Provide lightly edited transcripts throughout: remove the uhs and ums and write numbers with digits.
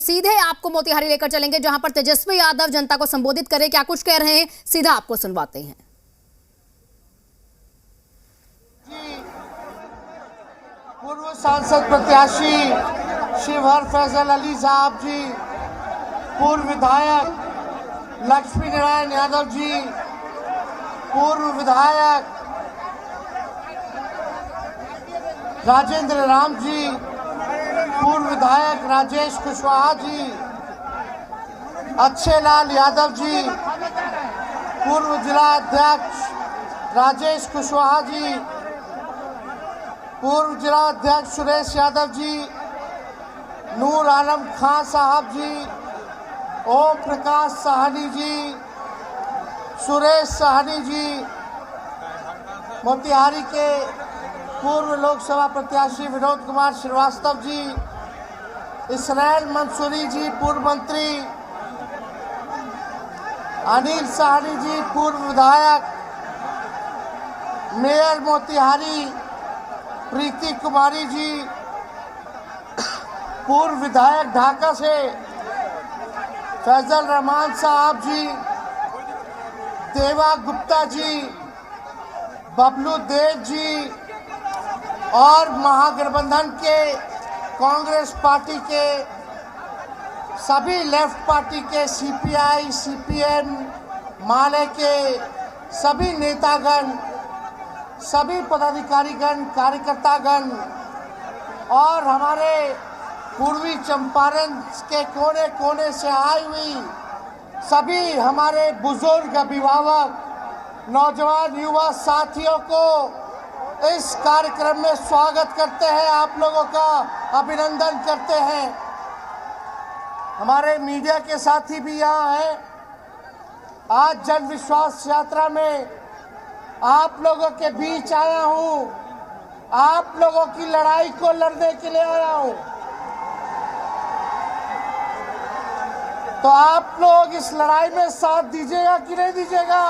सीधे आपको मोतिहारी लेकर चलेंगे, जहां पर तेजस्वी यादव जनता को संबोधित करे। क्या कुछ कह रहे हैं, सीधा आपको सुनवाते हैं। पूर्व सांसद प्रत्याशी शिवहर फैजल अली साहब जी, पूर्व विधायक लक्ष्मी नारायण यादव जी, पूर्व विधायक राजेंद्र राम जी, पूर्व विधायक राजेश कुशवाहा जी, अच्छे लाल यादव जी, पूर्व जिला अध्यक्ष राजेश कुशवाहा जी, पूर्व जिला अध्यक्ष सुरेश यादव जी, नूर आलम खान साहब जी, ओम प्रकाश साहनी जी, सुरेश साहनी जी, मोतिहारी के पूर्व लोकसभा प्रत्याशी विनोद कुमार श्रीवास्तव जी, इसराइल मंसूरी जी, पूर्व मंत्री अनिल साहनी जी, पूर्व विधायक, मेयर मोतिहारी प्रीति कुमारी जी, पूर्व विधायक ढाका से फैजल रहमान साहब जी, देवा गुप्ता जी, बबलू देव जी और महागठबंधन के कांग्रेस पार्टी के सभी लेफ्ट पार्टी के सीपीआई, सीपीएम, माले के सभी नेतागण, सभी पदाधिकारीगण, कार्यकर्तागण और हमारे पूर्वी चंपारण के कोने कोने से आई हुई सभी हमारे बुजुर्ग, अभिभावक, नौजवान, युवा साथियों को इस कार्यक्रम में स्वागत करते हैं, आप लोगों का अभिनंदन करते हैं। हमारे मीडिया के साथी भी यहाँ हैं। आज जन विश्वास यात्रा में आप लोगों के बीच आया हूँ, आप लोगों की लड़ाई को लड़ने के लिए आया हूँ। तो आप लोग इस लड़ाई में साथ दीजिएगा कि नहीं दीजिएगा?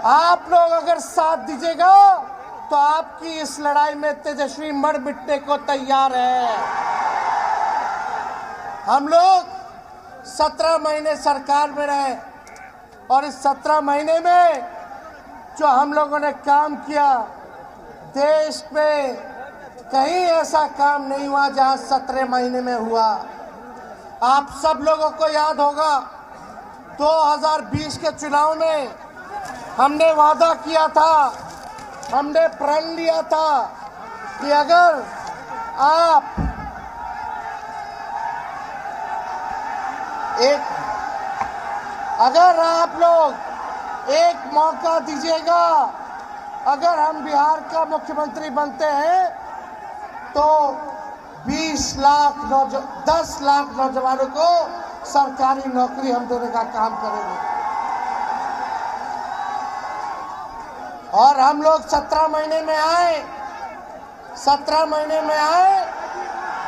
आप लोग अगर साथ दीजिएगा तो आपकी इस लड़ाई में तेजस्वी मर मिटने को तैयार है। हम लोग 17 महीने सरकार में रहे और इस 17 महीने में जो हम लोगों ने काम किया, देश में कहीं ऐसा काम नहीं हुआ जहां 17 महीने में हुआ। आप सब लोगों को याद होगा 2020 के चुनाव में हमने वादा किया था, हमने प्रण लिया था कि अगर आप लोग एक मौका दीजिएगा, अगर हम बिहार का मुख्यमंत्री बनते हैं तो 10 लाख नौजवानों को सरकारी नौकरी हम देने का काम करेंगे। और हम लोग 17 महीने में आए, 17 महीने में आए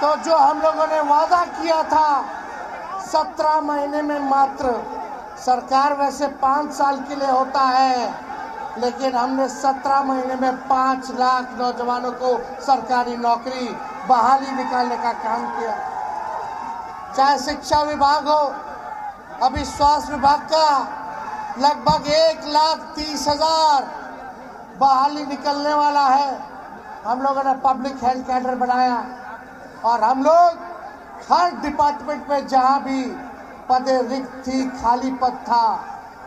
तो जो हम लोगों ने वादा किया था 17 महीने में मात्र, सरकार वैसे 5 साल के लिए होता है, लेकिन हमने 17 महीने में 5 लाख नौजवानों को सरकारी नौकरी बहाली निकालने का काम किया। चाहे शिक्षा विभाग हो, अभी स्वास्थ्य विभाग का लगभग 1,30,000 बहाली निकलने वाला है। हम लोगों ने पब्लिक हेल्थ कैडर बनाया और हम लोग हर डिपार्टमेंट में जहां भी पदें रिक्त थी, खाली पद था,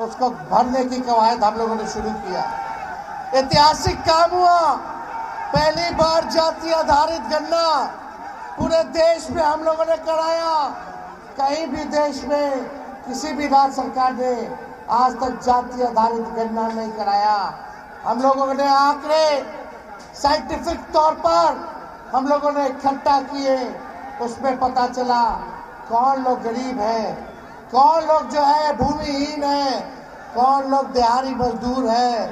उसको भरने की कवायद हम लोगों ने शुरू किया। ऐतिहासिक काम हुआ, पहली बार जाति आधारित गणना पूरे देश में हम लोगों ने कराया। कहीं भी देश में किसी भी राज्य सरकार ने आज तक जाति आधारित गणना नहीं कराया। हम लोगों ने आंकड़े साइंटिफिक तौर पर हम लोगों ने इकट्ठा किए, उसमें पता चला कौन लोग गरीब है, कौन लोग जो है भूमिहीन है, कौन लोग दिहाड़ी मजदूर है,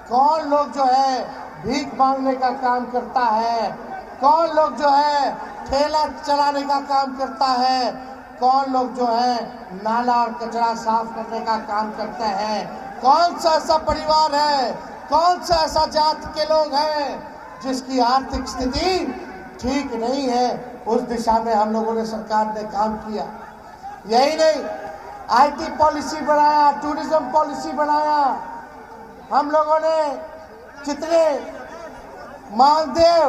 कौन लोग जो है भीख मांगने का काम करता है, कौन लोग जो है ठेला चलाने का काम करता है, कौन लोग जो है नाला और कचरा साफ करने का काम करते हैं, कौन सा ऐसा परिवार है, कौन सा ऐसा जात के लोग हैं जिसकी आर्थिक स्थिति ठीक नहीं है, उस दिशा में हम लोगों ने, सरकार ने काम किया। यही नहीं, आईटी पॉलिसी बनाया, टूरिज्म पॉलिसी बनाया। हम लोगों ने कितने मानदेय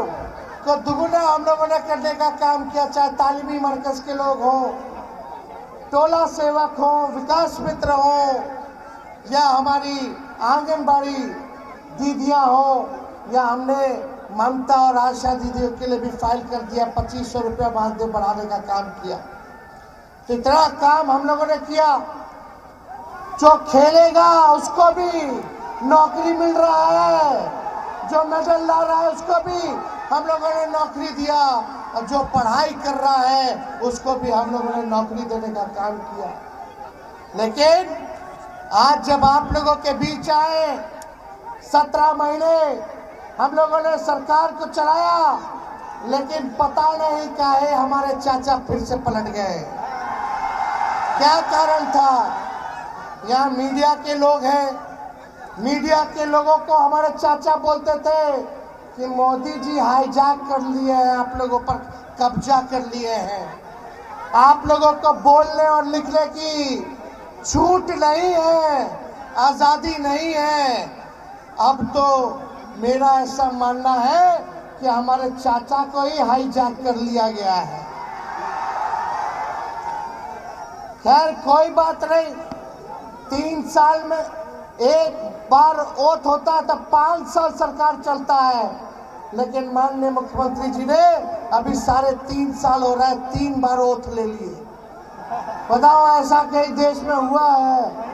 को दुगुना हम लोगों ने करने का काम किया, चाहे तालीमी मरकज के लोग हों, टोला सेवक हों, विकास मित्र हों, या हमारी आंगनबाड़ी दीदियां हों, या हमने ममता और आशा दीदियों के लिए भी फाइल कर दिया 2500 रुपया मानदेय बढ़ाने का काम किया। तो इतना काम हम लोगों ने किया। जो खेलेगा उसको भी नौकरी मिल रहा है, जो मेडल ला रहा है उसको भी हम लोगों ने नौकरी दिया, और जो पढ़ाई कर रहा है उसको भी हम लोगों ने नौकरी देने का काम किया। लेकिन आज जब आप लोगों के बीच आए, 17 महीने हम लोगों ने सरकार को चलाया, लेकिन पता नहीं काहे हमारे चाचा फिर से पलट गए। क्या कारण था? यहाँ मीडिया के लोग हैं, मीडिया के लोगों को हमारे चाचा बोलते थे कि मोदी जी हाईजैक कर लिए हैं, आप लोगों पर कब्जा कर लिए हैं, आप लोगों को बोलने और लिखने की छूट नहीं है, आजादी नहीं है। अब तो मेरा ऐसा मानना है कि हमारे चाचा को ही हाईजैक कर लिया गया है। खैर कोई बात नहीं, 3 साल में एक बार ओथ होता है, तो 5 साल सरकार चलता है। लेकिन माननीय मुख्यमंत्री जी ने अभी 3.5 साल हो रहा है, 3 बार ओथ ले लिए। बताओ ऐसा कई देश में हुआ है?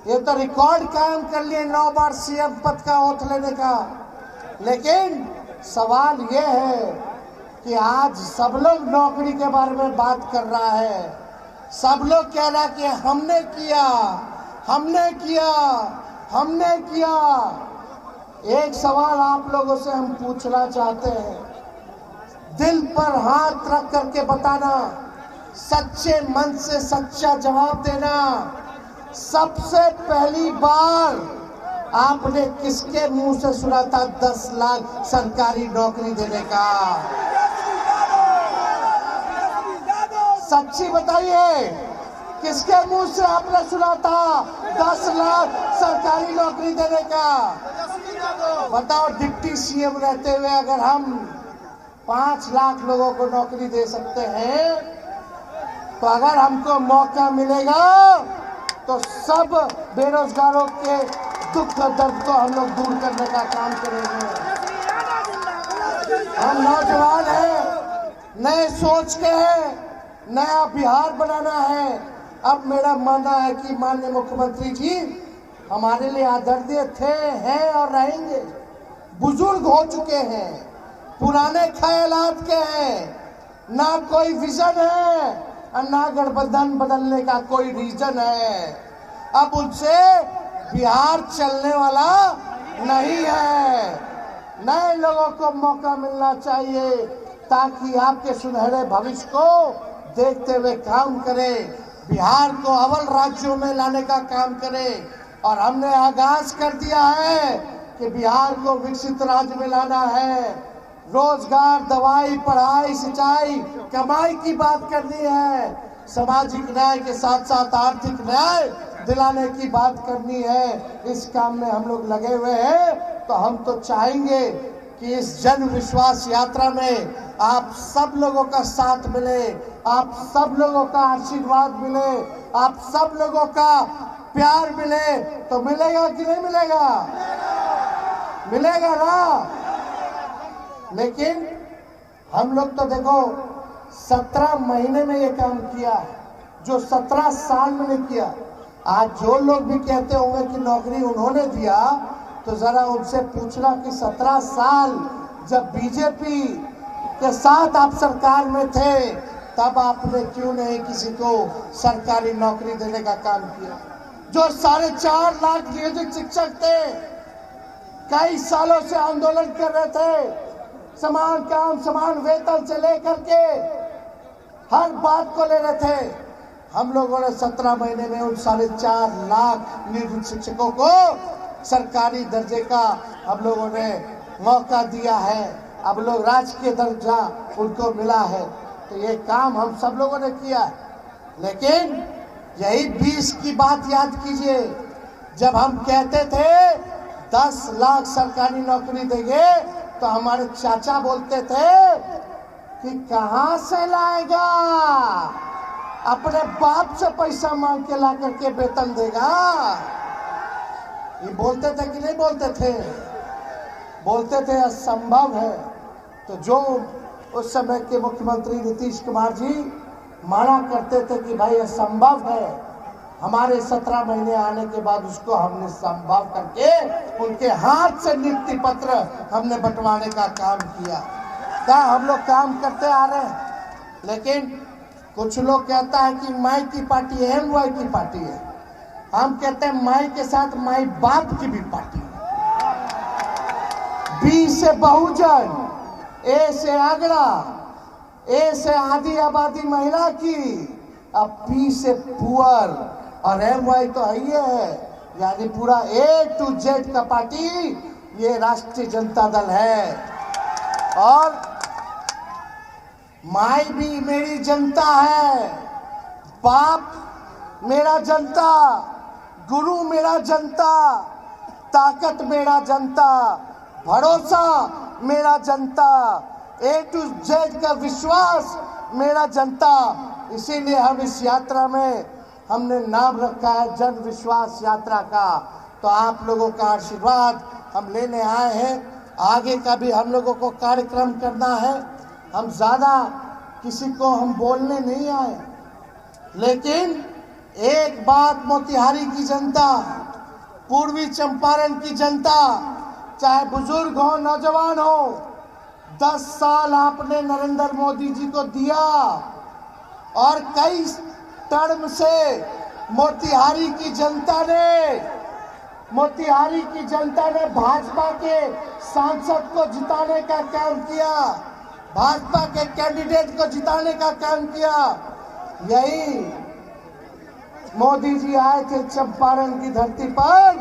ये तो रिकॉर्ड कायम कर लिए 9 बार सीएम पद का ओथ लेने का। लेकिन सवाल ये है कि आज सब लोग नौकरी के बारे में बात कर रहा है, सब लोग कह रहा कि हमने किया, हमने किया, हमने किया। एक सवाल आप लोगों से हम पूछना चाहते हैं, दिल पर हाथ रख करके बताना, सच्चे मन से सच्चा जवाब देना। सबसे पहली बार आपने किसके मुंह से सुना था 10 लाख सरकारी नौकरी देने का? सच्ची बताइए, किसके मुंह से आपने सुना था 10 लाख सरकारी नौकरी देने का? बताओ, डिप्टी सीएम रहते हुए अगर हम 5 लाख लोगों को नौकरी दे सकते हैं, तो अगर हमको मौका मिलेगा तो सब बेरोजगारों के दुख और दर्द को हम लोग दूर करने का काम करेंगे। हम नौजवान हैं, नए सोच के हैं, नया बिहार बनाना है। अब मेरा मानना है कि माननीय मुख्यमंत्री जी हमारे लिए आदरणीय थे, हैं और रहेंगे। बुजुर्ग हो चुके हैं, पुराने ख्यालात के हैं, ना कोई विजन है और ना गठबंधन बदलने का कोई रीजन है। अब उनसे बिहार चलने वाला नहीं है। नए लोगों को मौका मिलना चाहिए ताकि आपके सुनहरे भविष्य को देखते हुए काम करें, बिहार को अव्वल राज्यों में लाने का काम करें। और हमने आगाज कर दिया है कि बिहार को विकसित राज्य में लाना है। रोजगार, दवाई, पढ़ाई, सिंचाई, कमाई की बात करनी है। सामाजिक न्याय के साथ साथ आर्थिक न्याय दिलाने की बात करनी है। इस काम में हम लोग लगे हुए हैं। तो हम तो चाहेंगे कि इस जन विश्वास यात्रा में आप सब लोगों का साथ मिले, आप सब लोगों का आशीर्वाद मिले, आप सब लोगों का प्यार मिले। तो मिलेगा कि नहीं मिलेगा? मिलेगा ना। लेकिन हम लोग तो देखो 17 महीने में ये काम किया है, जो 17 साल में नहीं किया। आज जो लोग भी कहते होंगे कि नौकरी उन्होंने दिया, तो जरा उनसे पूछना कि 17 साल जब बीजेपी के साथ आप सरकार में थे, तब आपने क्यों नहीं किसी को सरकारी नौकरी देने का काम किया? जो 4.5 लाख नियोजित शिक्षक थे, कई सालों से आंदोलन कर रहे थे, समान काम समान वेतन से लेकर के हर बात को ले रहे थे। हम लोगों ने 17 महीने में उन 4.5 लाख नियोजित शिक्षकों को सरकारी दर्जे का हम लोगों ने मौका दिया है। अब लोग राजकीय दर्जा उनको मिला है। तो ये काम हम सब लोगों ने किया। लेकिन यही 20 की बात याद कीजिए, जब हम कहते थे 10 लाख सरकारी नौकरी देंगे तो हमारे चाचा बोलते थे कि कहां से लाएगा, अपने बाप से पैसा मांग के ला करके वेतन देगा। ये बोलते थे कि नहीं बोलते थे? बोलते थे असंभव है। तो जो उस समय के मुख्यमंत्री नीतीश कुमार जी माना करते थे कि भाई असंभव है, हमारे 17 महीने आने के बाद उसको हमने संभव करके उनके हाथ से नियुक्ति पत्र हमने बंटवाने का काम किया। क्या हम लोग काम करते आ रहे हैं। लेकिन कुछ लोग कहता है कि माई की पार्टी है, वाई की पार्टी है। हम कहते हैं माई के साथ माई बाप की भी पार्टी है। बी से बहुजन, ए से आगरा, ए से आधी आबादी महिला की, अब पी से पुअर, और एम वाई तो है, यानी पूरा ए टू जेड का पार्टी ये राष्ट्रीय जनता दल है। और माई भी मेरी जनता है, बाप मेरा जनता, गुरु मेरा जनता, ताकत मेरा जनता, भरोसा मेरा जनता, ए टू जेड का विश्वास मेरा जनता। इसीलिए हम इस यात्रा में हमने नाम रखा है जन विश्वास यात्रा का। तो आप लोगों का आशीर्वाद हम लेने आए हैं। आगे का भी हम लोगों को कार्यक्रम करना है। हम ज़्यादा किसी को हम बोलने नहीं आए, लेकिन एक बात मोतिहारी की जनता, पूर्वी चंपारण की जनता, चाहे बुजुर्ग हो नौजवान हो, 10 साल आपने नरेंद्र मोदी जी को दिया और कई टर्म से मोतिहारी की जनता ने भाजपा के सांसद को जिताने का काम किया, भाजपा के कैंडिडेट को जिताने का काम किया। यही मोदी जी आए थे चंपारण की धरती पर,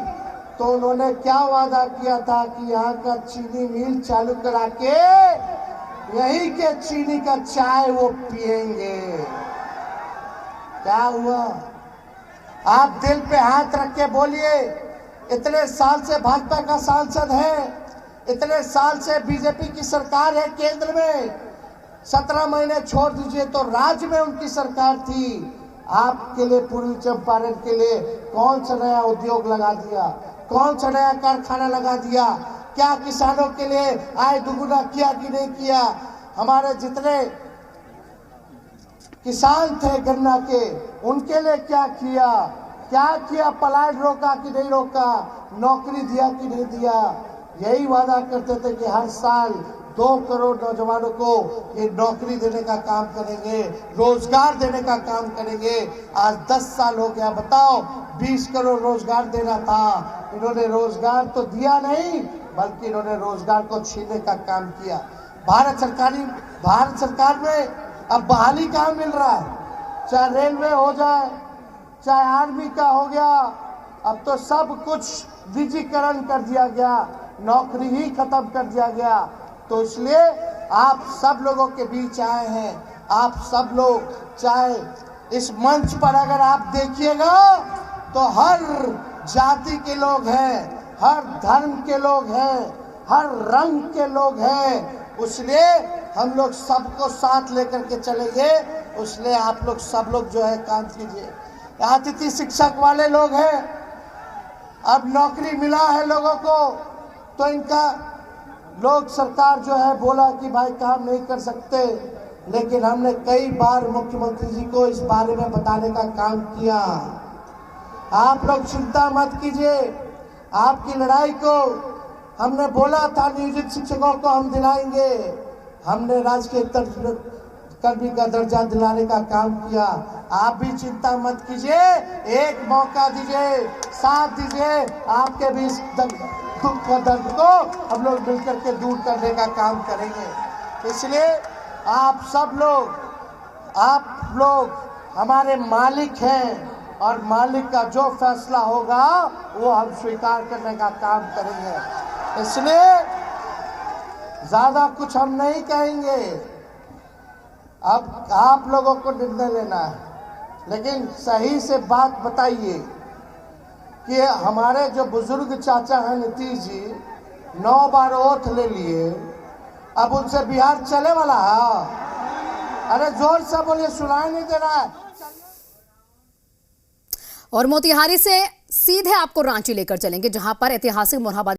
तो उन्होंने क्या वादा किया था कि यहाँ का चीनी मिल चालू करा के यही के चीनी का चाय वो पिएंगे। क्या हुआ? आप दिल पे हाथ रख के बोलिए, इतने साल से भाजपा का सांसद है, इतने साल से बीजेपी की सरकार है केंद्र में, 17 महीने छोड़ दीजिए तो राज्य में उनकी सरकार थी। आपके लिए, पूर्वी चंपारण के लिए कौन सा नया उद्योग लगा दिया, कौन सा नया कारखाना लगा दिया? क्या किसानों के लिए आय दुगुना किया कि नहीं किया? हमारे जितने किसान थे गन्ना के, उनके लिए क्या किया? क्या किया? पलायन रोका कि नहीं रोका? नौकरी दिया कि नहीं दिया? यही वादा करते थे कि हर साल 2 करोड़ नौजवानों को ये नौकरी देने का काम करेंगे, रोजगार देने का काम करेंगे। आज 10 साल हो गया, बताओ 20 करोड़ रोजगार देना था, इन्होंने रोजगार तो दिया नहीं, बल्कि इन्होंने रोजगार को छीनने का काम किया। भारत सरकार में अब बहाली कहाँ मिल रहा है? चाहे रेलवे हो जाए, चाहे आर्मी का हो गया, अब तो सब कुछ निजीकरण कर दिया गया, नौकरी ही खत्म कर दिया गया। तो इसलिए आप सब लोगों के बीच आए हैं। आप सब लोग, चाहे इस मंच पर अगर आप देखिएगा तो हर जाति के लोग हैं, हर धर्म के लोग हैं, हर रंग के लोग हैं। इसलिए हम लोग सबको साथ लेकर के चलेंगे। इसलिए आप लोग सब लोग जो है काम कीजिए। अतिथि शिक्षक वाले लोग हैं, अब नौकरी मिला है लोगों को, तो इनका लोग सरकार जो है बोला कि भाई काम नहीं कर सकते, लेकिन हमने कई बार मुख्यमंत्री जी को इस बारे में बताने का काम किया। आप लोग चिंता मत कीजिए, आपकी लड़ाई को हमने बोला था नियोजित शिक्षकों को हम दिलाएंगे। हमने राजकीय कर्मी का दर्जा दिलाने का काम किया। आप भी चिंता मत कीजिए, एक मौका दीजिए, साथ दीजिए, आपके भी इस दुख का दर्द को हम लोग मिलकर के दूर करने का काम करेंगे। इसलिए आप सब लोग हमारे मालिक हैं, और मालिक का जो फैसला होगा वो हम स्वीकार करने का काम करेंगे। इसलिए ज्यादा कुछ हम नहीं कहेंगे। अब आप लोगों को निर्णय लेना है, लेकिन सही से बात बताइए कि हमारे जो बुजुर्ग चाचा हैं नीतीश जी 9 बार ओथ ले लिए, अब उनसे बिहार चले वाला है? अरे जोर से बोलिए, सुनाई नहीं दे रहा है। और मोतिहारी से सीधे आपको रांची लेकर चलेंगे, जहां पर ऐतिहासिक मोरहाबादी